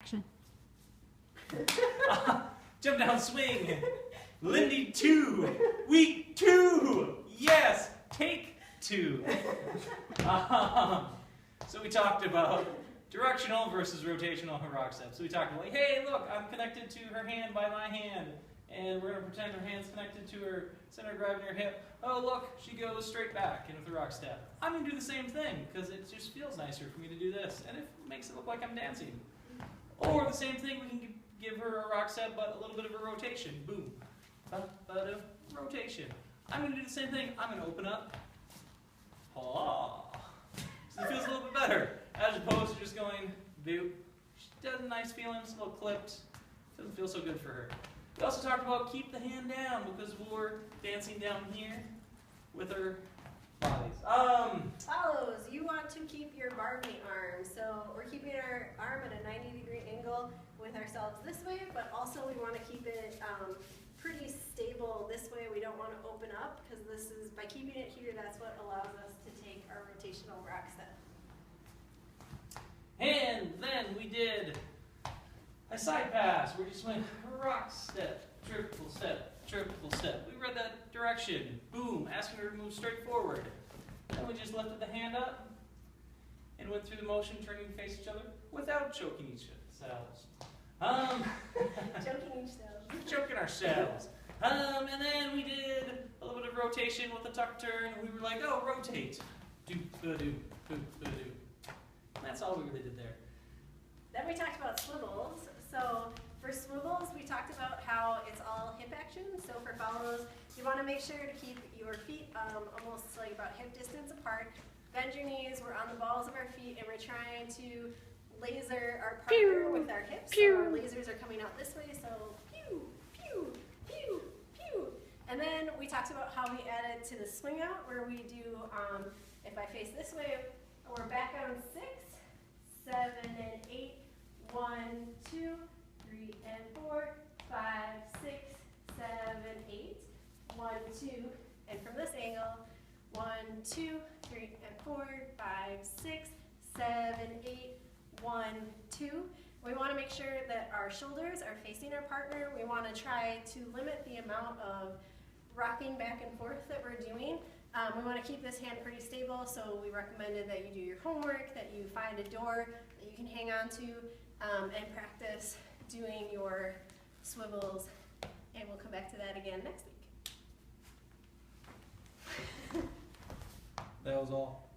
Action. Jump down swing. Lindy 2. Week 2. Yes. Take 2. So we talked about directional versus rotational rock steps. So we talked about, like, hey, look, I'm connected to her hand by my hand. And we're going to pretend her hand's connected to her center of gravity in her hip. Oh, look, she goes straight back in with a rock step. I'm going to do the same thing because it just feels nicer for me to do this. And it makes it look like I'm dancing. Or the same thing, we can give her a rock step, but a little bit of a rotation. Boom. Rotation. I'm going to do the same thing. I'm going to open up. So it feels a little bit better, as opposed to just going, boop. She does a nice feeling, it's a little clipped. Doesn't feel so good for her. We also talked about keep the hand down, because we're dancing down here with our bodies. Follows, you want to keep your Barbie arm. So we're keeping our arm at a 90-degree angle with ourselves this way, but also we want to keep it pretty stable this way. We don't want to open up, because this is, by keeping it here, that's what allows us to take our rotational rock step. And then we did a side pass. We just went rock step, triple step, triple step. We read that direction. Boom, asking her to move straight forward. Then we just lifted the hand up and went through the motion, turning to face each other without choking each ourselves. Choking each other. Choking ourselves. And then we did a little bit of rotation with a tuck turn. We were like, oh, rotate. Do. That's all we really did there. Then we talked about swivels. So for swivels, we talked about how it's all hip action. So for follows, you want to make sure to keep your feet almost like about hip distance apart. Bend your knees. We're on the balls of our feet, and we're trying to laser our partner with our hips. So our lasers are coming out this way. So pew, pew, pew, pew. And then we talked about how we added to the swing out, where we do, if I face this way, we're back on 6, 7, and 8. 1, 2, 3, and 4, 5, 6, 7, 8. 1, 2, and from this angle, 1, 2, 3, and 4, 5, 6, 7, 8. 1, 2. We want to make sure that our shoulders are facing our partner. We want to try to limit the amount of rocking back and forth that we're doing. We want to keep this hand pretty stable, so we recommended that you do your homework, that you find a door that you can hang on to, and practice doing your swivels, and we'll come back to that again next week. That was all.